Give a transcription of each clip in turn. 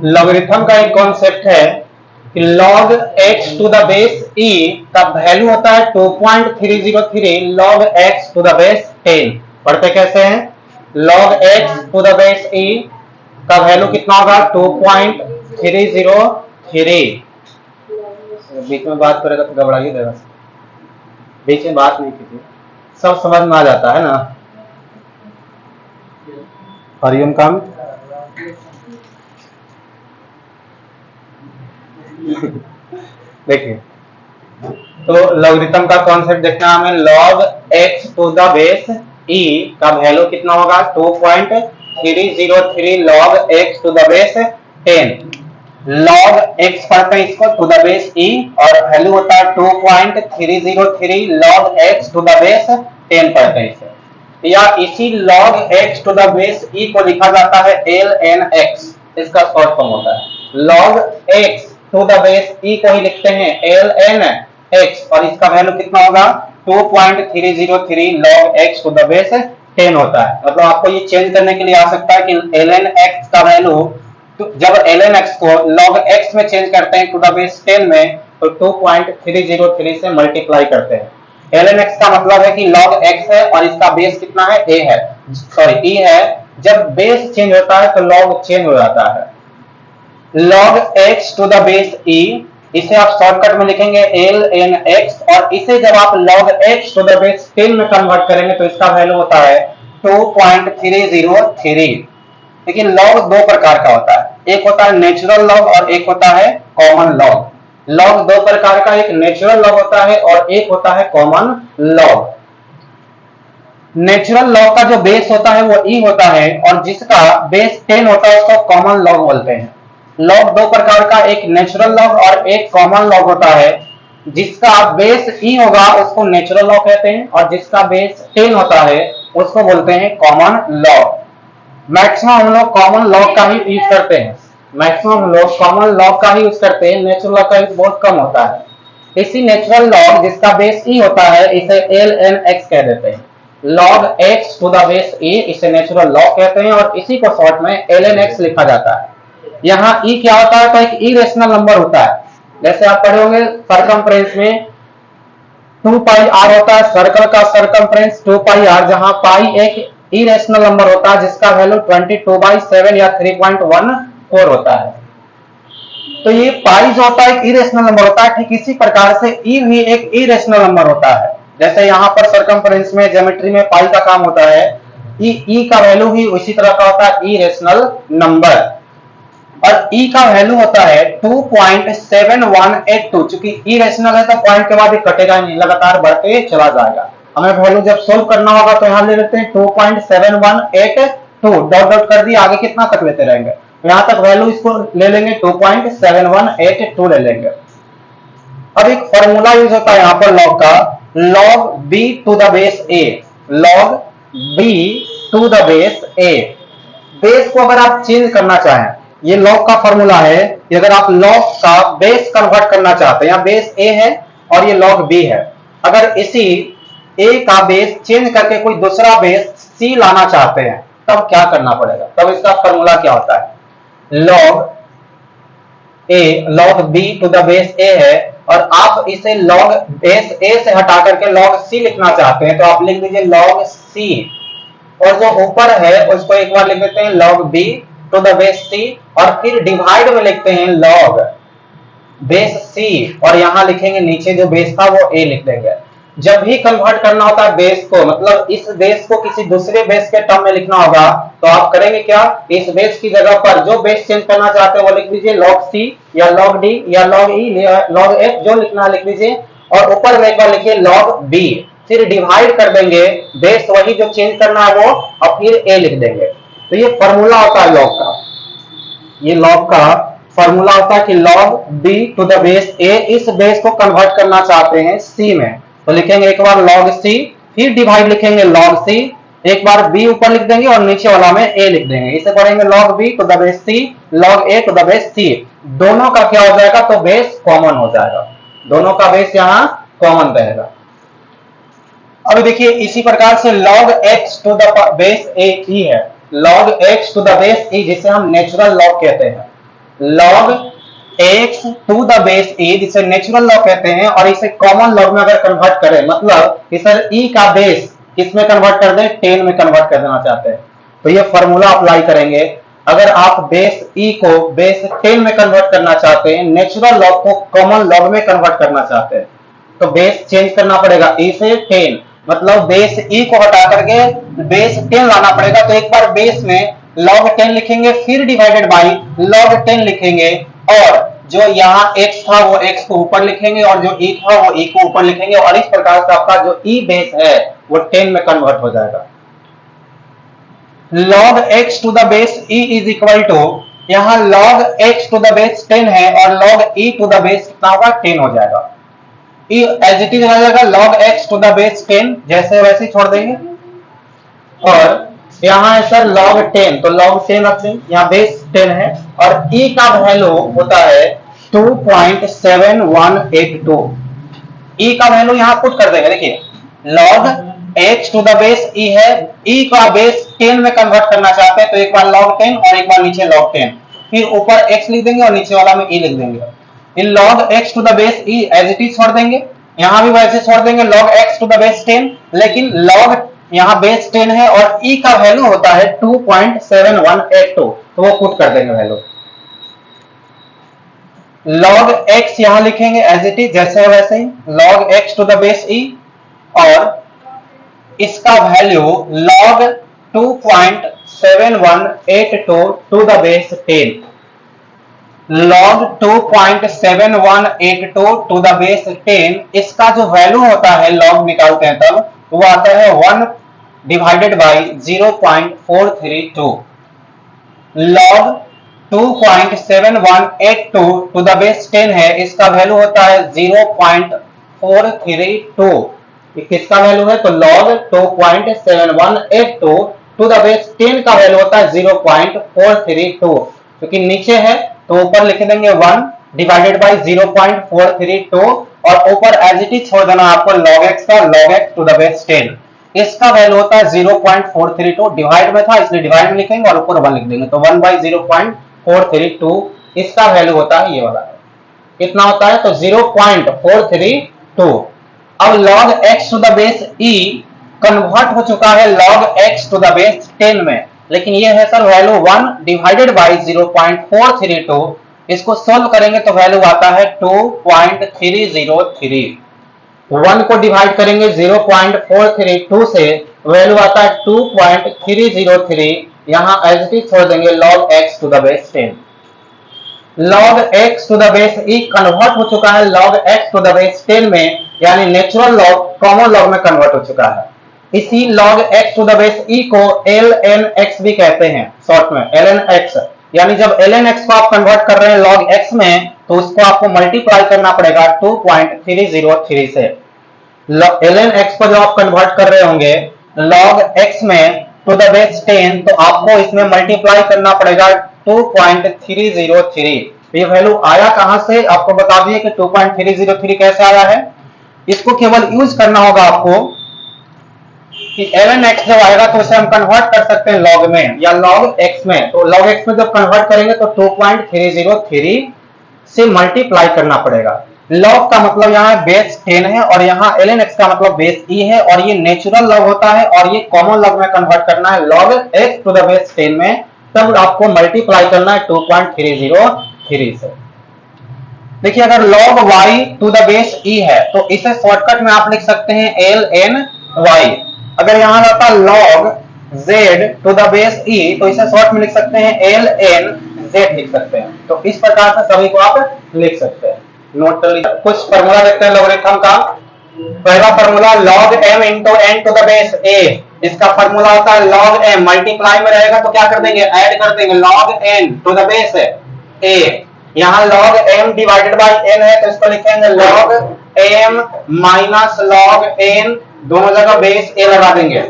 Logarithm का एक concept है कि log x to the base e का वैल्यू होता है 2.303 log x to the base 10। पढ़ते कैसे हैं? log x to the base e का वैल्यू कितना होगा? 2.303। बीच में बात करेगा तो घबराइए देगा, बीच में बात नहीं कीजिए, सब समझ में आ जाता है ना। हरिओम काम देखिए, तो लॉगरिथम का कॉन्सेप्ट देखना हमें। log x to the base e का वैल्यू कितना होगा? 2.303 log x to the base 10। log x पढ़ते हैं इसको टू द बेस e और वैल्यू होता है 2.303 log x to the base 10 पढ़ते हैं इसे, या इसी log x to the base e को लिखा जाता है ln x, इसका शॉर्ट फॉर्म होता है। log x to the base e को ही लिखते हैं ln x और इसका वैल्यू कितना होगा? 2.303 log x to the base 10 होता है। मतलब आपको ये चेंज करने के लिए आ सकता है कि ln x का वैल्यू, तो जब ln x को log x में चेंज करते हैं टू द बेस 10 में, तो 2.303 से मल्टीप्लाई करते हैं। ln x का मतलब है कि log x है और इसका बेस कितना है? a है, सॉरी e है। जब बेस चेंज होता है तो log चेंज हो जाता है। log x to the base e, इसे आप शॉर्टकट में लिखेंगे ln x, और इसे जब आप log x to the base 10 में कन्वर्ट करेंगे तो इसका वैल्यू होता है 2.303। लेकिन log दो प्रकार का होता है, एक होता है नेचुरल log और एक होता है कॉमन log। log दो प्रकार का, एक नेचुरल log होता है और एक होता है कॉमन log। नेचुरल लॉग का जो बेस होता है वो e होता है और जिसका बेस 10 होता है उसको कॉमन लॉग बोलते हैं। लॉग दो प्रकार का, एक नेचुरल लॉग और एक कॉमन लॉग होता है। जिसका बेस e होगा उसको नेचुरल लॉग कहते हैं और जिसका बेस 10 होता है उसको बोलते हैं कॉमन लॉग। मैक्सिमम हम लोग कॉमन लॉग का ही यूज करते हैं, मैक्सिमम हम लोग कॉमन लॉग का ही यूज करते हैं, नेचुरल लॉग का यूज बहुत कम होता है। इसी नेचुरल लॉग जिसका बेस e होता है इसे ln x कह देते हैं। log x to the base e इसे नेचुरल लॉग कहते हैं और इसी को शॉर्ट में ln x लिखा जाता है। यहाँ e क्या होता है? तो एक इरेशनल नंबर होता है। जैसे आप पढ़े होंगे सर्कमफ्रेंस में 2 पाई r होता है, सर्कल का सर्कमफ्रेंस 2 पाई r, जहां पाई एक इरेशनल नंबर होता है जिसका वैल्यू 22/7 या 3.14 होता है। तो ये पाई जो होता है एक इरेशनल नंबर होता है, ठीक इसी प्रकार से ई भी एक इरेशनल नंबर होता है। जैसे यहाँ पर सर्कमफ्रेंस में ज्योमेट्री में पाई का काम होता है, ई का वैल्यू ही उसी तरह का होता है, इरेशनल नंबर। और ई का वैल्यू होता है 2.7182। चूंकि इरेशनल है तो पॉइंट के बाद ही कटेगा नहीं, लगातार बढ़ते चला जाएगा। हमें वैल्यू जब सोल्व करना होगा तो यहाँ ले लेते हैं 2.7182, डॉट डॉट कर दिए, आगे कितना तक लेते रहेंगे, यहां तक वैल्यू इसको ले लेंगे 2.7182 ले लेंगे। अब एक फॉर्मूला यूज होता है यहाँ पर लॉग का, log b to the base a, log b to the base a। Base को अगर आप चेंज करना चाहें, ये log का फॉर्मूला है, अगर आप log का बेस कन्वर्ट करना चाहते हैं, यहाँ बेस a है और ये log b है, अगर इसी a का बेस चेंज करके कोई दूसरा बेस c लाना चाहते हैं तब क्या करना पड़ेगा? तब इसका फॉर्मूला क्या होता है? log b to the base a है और आप इसे log बेस a से हटा करके log c लिखना चाहते हैं तो आप लिख दीजिए log c, और जो ऊपर है उसको एक बार लिख देते हैं log b to the base c, और फिर डिवाइड में लिखते हैं log बेस c, और यहां लिखेंगे नीचे जो बेस था वो a लिख देंगे। जब भी कन्वर्ट करना होता है बेस को, मतलब इस बेस को किसी दूसरे बेस के टर्म में लिखना होगा तो आप करेंगे क्या? इस बेस की जगह पर जो बेस चेंज करना चाहते हैं वो लिख लीजिए log c या log d या log e या log f, जो लिखना है लिख लीजिए, और ऊपर में एक बार लिखिए log b, फिर डिवाइड कर देंगे बेस वही जो चेंज करना है वो, और फिर a लिख देंगे। तो ये फॉर्मूला होता है log का, ये log का फॉर्मूला होता है कि log b to the base a, इस बेस को कन्वर्ट करना चाहते हैं c में तो लिखेंगे एक बार log c, फिर डिवाइड लिखेंगे log c, एक बार b ऊपर लिख देंगे और नीचे वाला में a लिख देंगे, इसे पढ़ेंगे log b to the base c, log a to the base c। दोनों का क्या हो जाएगा? तो बेस कॉमन हो जाएगा, दोनों का बेस यहाँ कॉमन रहेगा। अब देखिए इसी प्रकार से log x to the base a e है, log x to the base e जिसे हम नेचुरल log कहते हैं। log x to the base e, जिसे नेचुरल लॉग कहते हैं, और इसे कॉमन लॉग में अगर कन्वर्ट करें, मतलब कि सर e का बेस किस में कन्वर्ट कर दें, 10 में कन्वर्ट कर देना चाहते हैं, तो ये फॉर्मूला अप्लाई करेंगे। अगर आप बेस e को बेस 10 में कन्वर्ट करना चाहते हैं, नेचुरल लॉग को कॉमन लॉग में कन्वर्ट करना चाहते हैं, तो बेस चेंज करना पड़ेगा e से 10, मतलब बेस e को हटा करके बेस 10 लाना पड़ेगा। तो एक बार बेस में log 10 लिखेंगे, फिर डिवाइडेड बाई log 10 लिखेंगे, और जो यहाँ x था वो x को ऊपर लिखेंगे, और जो e था वो e को ऊपर लिखेंगे, और इस प्रकार से आपका जो e बेस है वो 10 में कन्वर्ट हो जाएगा। log x to the base e is equal to, यहाँ log x to the base 10 है और log e to the base कितना होगा, 10 हो जाएगा। e एज इट इज रह जाएगा log x to the base 10, जैसे वैसे छोड़ देंगे, और यहाँ है सर log 10, तो log 10 रख देंगे, यहाँ बेस 10 है, और e का वैल्यू होता है 2.7182। e का वैल्यू यहाँ पुट कर देंगे, देखिए log x to the base e है, e का बेस 10 में कन्वर्ट करना चाहते हैं, तो एक बार log 10 और एक बार नीचे log 10, फिर ऊपर x लिख देंगे और नीचे वाला में e लिख देंगे। इन log x to the base e as it is छोड़ देंगे, यहाँ भी वैसे छोड़ देंगे log x to the base 10, लेकिन log यहाँ बेस 10 है और e का वैल्यू होता है 2.7182, तो वो पुट कर देंगे वैल्यू। log x यहां लिखेंगे एज इट इज, जैसे है वैसे ही log x to the base e, और इसका value log 2.7182 to the base 10, log 2.7182 to the base 10, इसका जो वैल्यू होता है log निकालते हैं तब वो आता है 1 divided by 0.432। log 2.7182 to the base 10 है, इसका वैल्यू होता है 0.432। किसका वैल्यू है, तो log 2.7182 टू द बेस 10 का वैल्यू होता है 0.432, क्योंकि नीचे है तो ऊपर लिख देंगे 1 डिवाइडेड बाई 0.432, और ऊपर एज इट इज छोड़ देना आपको log x का, log x to the base 10, इसका वैल्यू होता है 0.432, डिवाइड में था इसलिए डिवाइड में लिखेंगे और ऊपर 1 लिख देंगे, तो 1 बाई 0.432 इसका वैल्यू होता है ये वाला, कितना होता है, तो 0.432। अब log x to the base e convert हो चुका है log x to the base 10 में, लेकिन ये है सर वैल्यू 1 डिवाइडेड बाई 0.432, इसको सोल्व करेंगे तो वैल्यू आता है 2.303। 1 को डिवाइड करेंगे 0.432 से, वैल्यू आता है 2.303, यहां एज इट इज छोड़ देंगे log x to the base 10। log x to the base e convert हो चुका है log x to the base 10 में, यानी नेचुरल लॉग कॉमन लॉग में कन्वर्ट हो चुका है। इसी log x to the base e को ln x भी कहते हैं, शॉर्ट में ln x, यानी जब ln x को आप कन्वर्ट कर रहे हैं log x में, तो उसको आपको मल्टीप्लाई करना पड़ेगा 2.303 से। ln x को जब आप कन्वर्ट कर रहे होंगे log x में टू द बेस 10, तो आपको इसमें मल्टीप्लाई करना पड़ेगा 2.303। ये वैल्यू आया कहां से, आपको बता दिए कि 2.303 कैसे आया है। इसको केवल यूज करना होगा आपको कि ln x जब आएगा तो उसे हम कन्वर्ट कर सकते हैं log में या log x में, तो log x में जब कन्वर्ट करेंगे तो 2.303 से मल्टीप्लाई करना पड़ेगा। log का मतलब यहाँ बेस 10 है और यहाँ ln x का मतलब बेस e है, और ये नेचुरल log होता है और ये कॉमन log में कन्वर्ट करना है log x to the base 10 में, तब आपको मल्टीप्लाई करना है 2.303 से। देखिए अगर log y to the base e है तो इसे शॉर्टकट में आप लिख सकते हैं ln y। अगर यहां रहता log z to the base e तो इसे शॉर्ट में लिख सकते हैं ln z लिख सकते हैं। तो इस प्रकार से सभी को आप लिख सकते हैं। नोट कर लीजिए, कुछ फार्मूला देखते हैं लॉगरिथम का। पहला formula log m into n to the base a, इसका फार्मूला होता है log m, मल्टीप्लाई में रहेगा तो क्या कर देंगे, ऐड कर देंगे log n to the base a। यहाँ log m divided by n है तो इसको लिखेंगे log m minus log n, दोनों जगह बेस a लगा देंगे,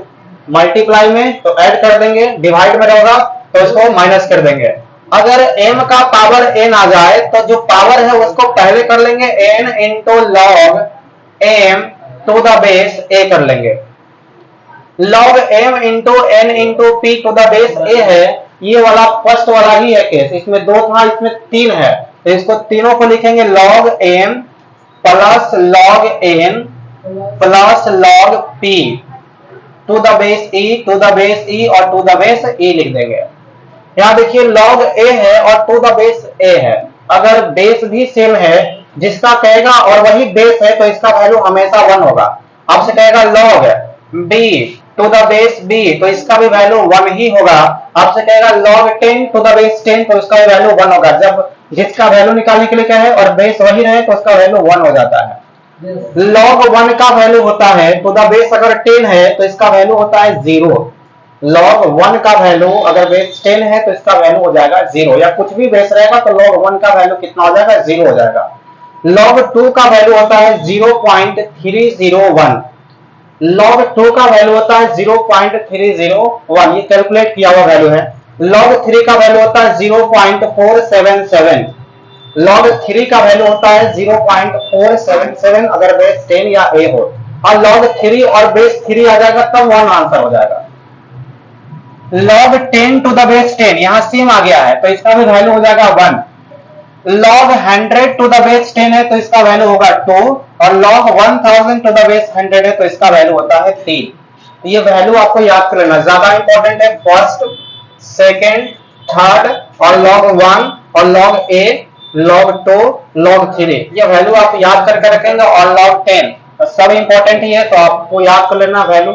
मल्टीप्लाई में तो ऐड कर देंगे, डिवाइड में रहेगा तो इसको माइनस कर देंगे। अगर m का पावर n आ जाए तो जो पावर है उसको पहले कर लेंगे n into log m to the base a कर लेंगे। log m into n into p to the base a है, ये वाला फर्स्ट वाला ही है केस, इसमें 2 था, इसमें 3 है, तो इसको तीनों को लिखेंगे log m plus log n plus log p to the base e और टू द बेस e लिख देंगे। यहाँ देखिए log a है और टू द बेस a है, अगर बेस भी सेम है, जिसका कहेगा और वही बेस है, तो इसका वैल्यू हमेशा 1 होगा। आपसे कहेगा log b to the base b, तो इसका भी वैल्यू 1 ही होगा। आपसे कहेगा log 10 टू द बेस 10, तो इसका भी वैल्यू 1 होगा। जब जिसका वैल्यू निकालने के लिए क्या है और बेस वही रहे, तो उसका वैल्यू 1 हो जाता है। log 1 का वैल्यू होता है टू द बेस अगर 10 है तो इसका वैल्यू होता है 0। log 1 का वैल्यू अगर बेस 10 है तो इसका वैल्यू हो जाएगा 0, या कुछ भी बेस रहेगा तो log 1 का वैल्यू कितना हो जाएगा, 0 हो जाएगा। log 2 का वैल्यू होता है 0.301, log 2 का वैल्यू होता है 0.301, ये कैलकुलेट किया हुआ वैल्यू है। log 3 का वैल्यू होता है 0.477, log 3 का वैल्यू होता है 0.477 अगर बेस 10 या a हो, और log 3 और बेस 3 आ जाएगा तब 1 आंसर हो जाएगा। log 10 टू द बेस 10 यहां सेम आ गया है, तो इसका भी वैल्यू हो जाएगा 1। log 100 टू द बेस 10 है तो इसका वैल्यू होगा 2, और log 1000 टू द बेस 100 है तो इसका वैल्यू होता है 3। ये वैल्यू आपको याद कर लेना, ज्यादा इंपॉर्टेंट है। फर्स्ट, सेकंड, थर्ड और log 1 और log a, log 2, log 3, ये वैल्यू आप याद करके रखेंगे। और log 10 सब इंपॉर्टेंट ही है, तो आपको याद कर लेना वैल्यू।